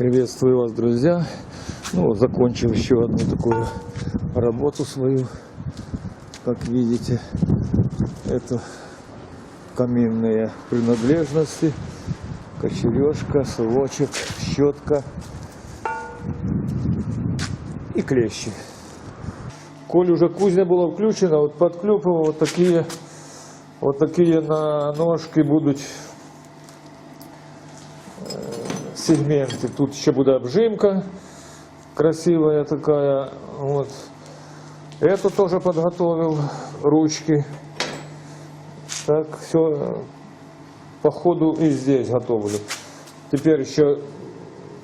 Приветствую вас, друзья. Ну, закончил еще одну такую работу свою. Как видите, это каминные принадлежности. Кочережка, совочек, щетка и клещи. Коль уже кузня была включена, вот подклепывал вот такие на ножки будут сегменты. Тут еще будет обжимка красивая такая. Вот. Эту тоже подготовил, ручки. Так, все по ходу и здесь готовлю. Теперь еще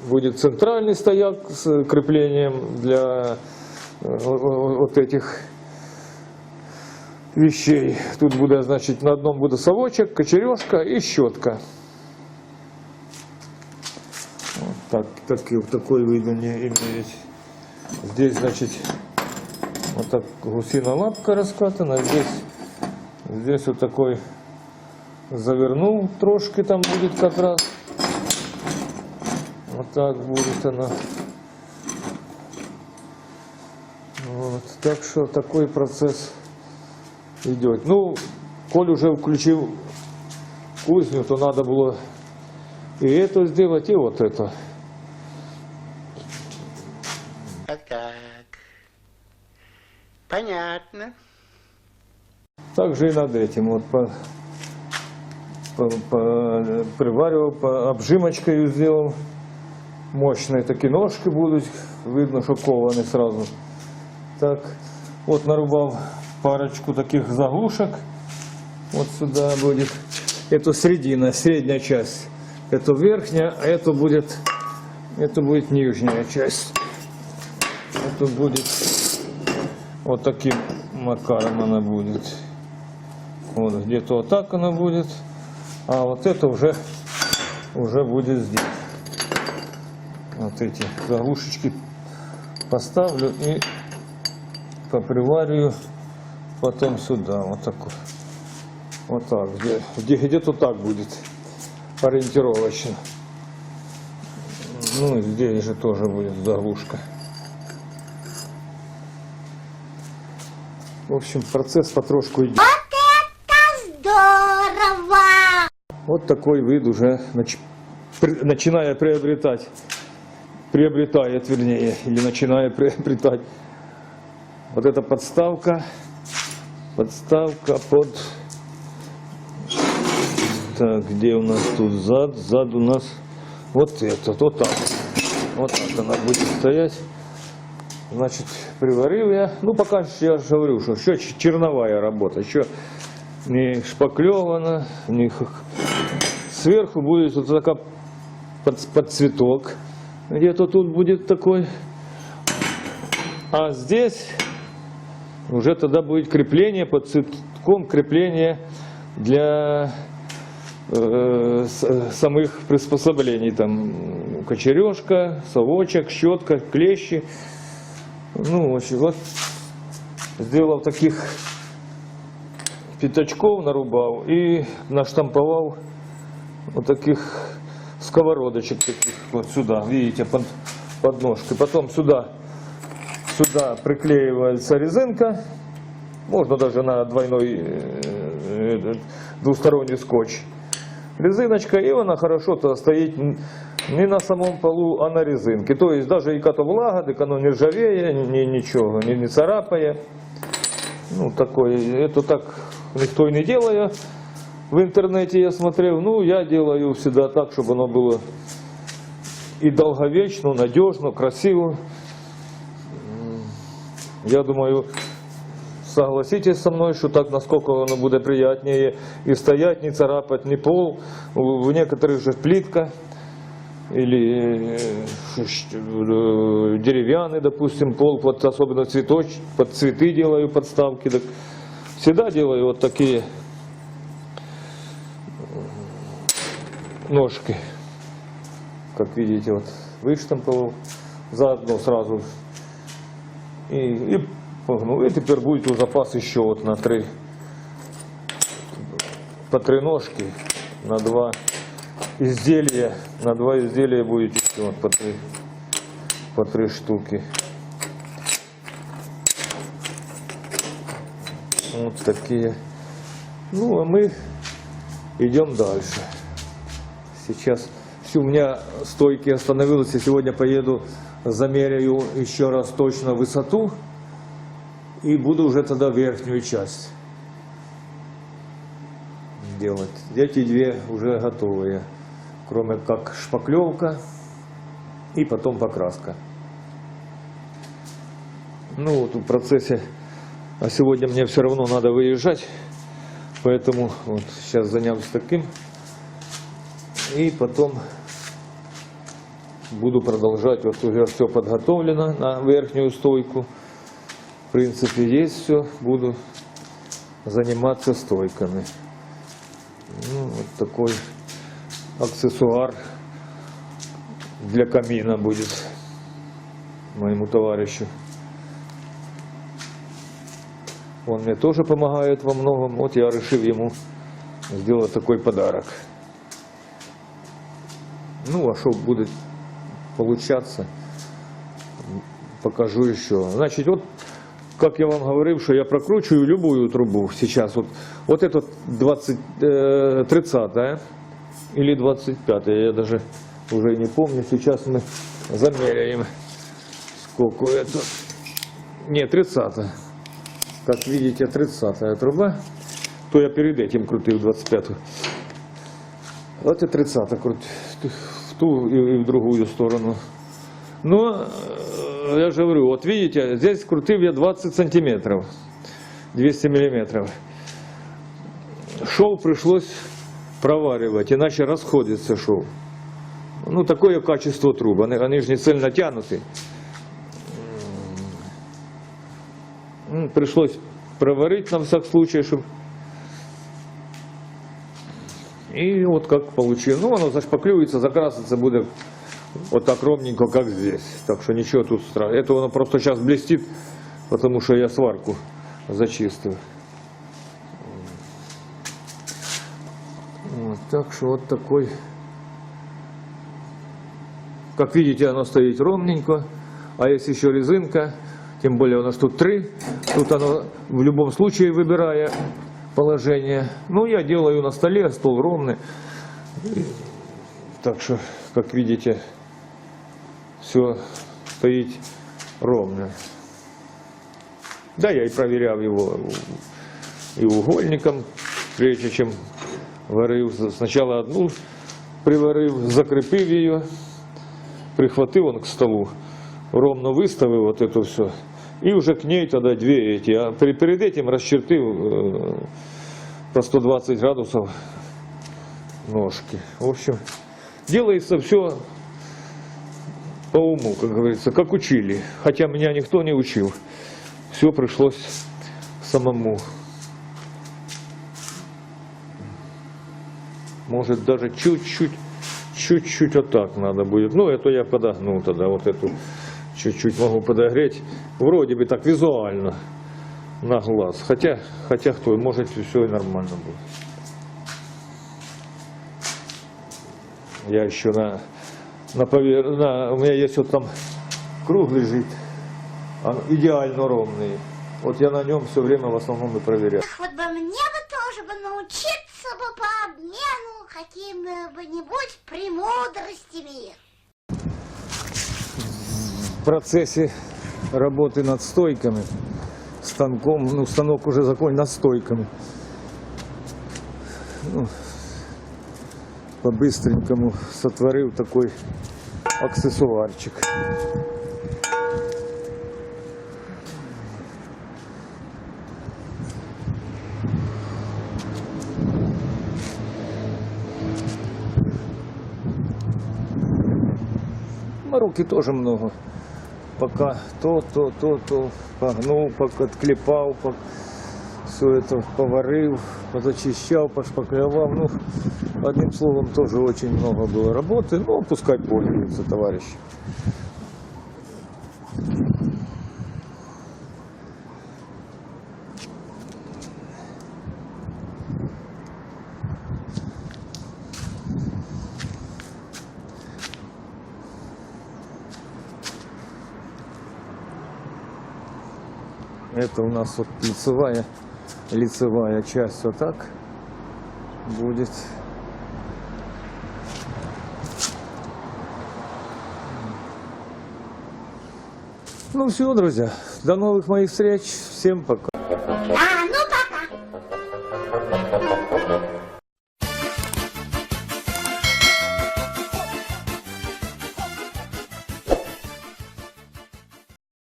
будет центральный стояк с креплением для вот этих вещей. Тут будет, значит, на одном будет совочек, кочережка и щетка. Вот такой вид они имеют. Здесь, значит, вот так гусиная лапка раскатана. Здесь вот такой завернул трошки, там будет как раз. Вот так будет она. Вот. Так что такой процесс идет. Ну, коль уже включил кузню, то надо было и это сделать, и вот это. Так. Понятно. Также и над этим вот приваривал, обжимочкой сделал. Мощные такие ножки будут, видно, что кованы сразу. Так, вот нарубал парочку таких заглушек. Вот сюда будет. Это средина, средняя часть. Это верхняя, а это будет нижняя часть. Это будет вот таким макаром она будет. Вот где-то вот так она будет, а вот это уже будет здесь. Вот эти заглушечки поставлю и поприварю потом сюда. Вот такой. Вот так. Где-то так будет ориентировочно. Ну и здесь же тоже будет заглушка. В общем, процесс потрошку идет. Вот это здорово! Вот такой вид уже начиная приобретает, вернее, или начиная приобретать. Вот эта подставка под... Так, где у нас тут зад у нас вот этот, вот так она будет стоять. Значит, приварил я, ну пока я же говорю, что еще черновая работа, еще не шпаклевана, сверху будет вот такая под цветок, где-то тут будет такой, а здесь уже тогда будет крепление под цветком, крепление для самых приспособлений, там кочережка, совочек, щетка, клещи. Ну, в общем, вот сделал таких пятачков, нарубал и наштамповал вот таких сковородочек таких вот сюда, видите, под ножкой. Потом сюда приклеивается резинка, можно даже на двусторонний скотч. Резиночка, и она хорошо-то стоит не на самом полу, а на резинке. То есть даже и когда влага, так оно не ржавеет, ничего, не царапая. Ну, такое, это так никто и не делает. В интернете я смотрел, ну, я делаю всегда так, чтобы оно было и долговечно, надежно, красиво. Я думаю, согласитесь со мной, что так, насколько оно будет приятнее и стоять, не царапать, ни пол. В некоторых же плитка или деревянный, допустим, пол, под, особенно под цветы делаю подставки. Так всегда делаю вот такие ножки, как видите, вот выштамповал заодно сразу и погнул. И теперь будет у запас еще вот на по 3 ножки, на 2 изделия. На 2 изделия будете вот, по 3 штуки. Вот такие. Ну, а мы идем дальше. Сейчас все, у меня стойки остановились. И сегодня поеду, замеряю еще раз точно высоту. И буду уже тогда верхнюю часть делать. Эти 2 уже готовые. Кроме как шпаклевка и потом покраска. Ну вот в процессе. А сегодня мне все равно надо выезжать. Поэтому вот сейчас занялся таким. И потом буду продолжать. Вот уже все подготовлено на верхнюю стойку. В принципе есть все. Буду заниматься стойками. Ну, вот такой аксессуар для камина будет моему товарищу. Он мне тоже помогает во многом. Вот я решил ему сделать такой подарок. Ну, а что будет получаться, покажу еще. Значит, вот, как я вам говорил, что я прокручиваю любую трубу сейчас. Вот этот 30-я или 25-я, я даже уже не помню. Сейчас мы замеряем, сколько это. Не, 30-я. Как видите, 30-я труба. То я перед этим крутил 25-ю. Вот и 30-я крутил. В ту и в другую сторону. Но, я же говорю, вот видите, здесь крутил я 20 сантиметров. 200 миллиметров. Шов пришлось проваривать, иначе расходится шов. Ну, такое качество труб. Они же не сильно тянуты. Пришлось проварить на всякий случай, чтобы... И вот как получилось. Ну, оно зашпаклюется, закраситься будет вот так ровненько, как здесь. Так что ничего тут страшного. Это оно просто сейчас блестит, потому что я сварку зачистил. Вот, так что вот такой. Как видите, оно стоит ровненько. А есть еще резинка. Тем более у нас тут 3. Тут оно в любом случае, выбирая положение. Ну, я делаю на столе, стол ровный. Так что, как видите, все стоит ровно. Да, я и проверял его и угольником, прежде чем варил. Сначала одну приварил, закрепив ее, прихватил он к столу, ровно выставил вот это все. И уже к ней тогда 2 эти. А перед этим расчертил по 120 градусов ножки. В общем, делается все по уму, как говорится, как учили. Хотя меня никто не учил. Все пришлось самому. Может, даже чуть-чуть вот так надо будет. Ну, это я подогну тогда, вот эту чуть-чуть могу подогреть. Вроде бы так визуально, на глаз. Хотя кто, может, все и нормально будет. Я еще у меня есть вот там круг лежит, он идеально ровный. Вот я на нем все время в основном и проверяю. Вот бы мне бы тоже бы научиться бы по обмену какими-нибудь премудростями. В процессе работы над стойками, станком, ну, станок уже закончен, над стойками. Ну, по-быстренькому сотворил такой аксессуарчик. Руки тоже много. Пока то погнул, отклепал, все это поварил, позачищал, пошпаклевал. Ну, одним словом, тоже очень много было работы. Ну, пускай пользуются товарищи. Это у нас вот лицевая часть вот так будет. Ну все, друзья, до новых моих встреч, всем пока.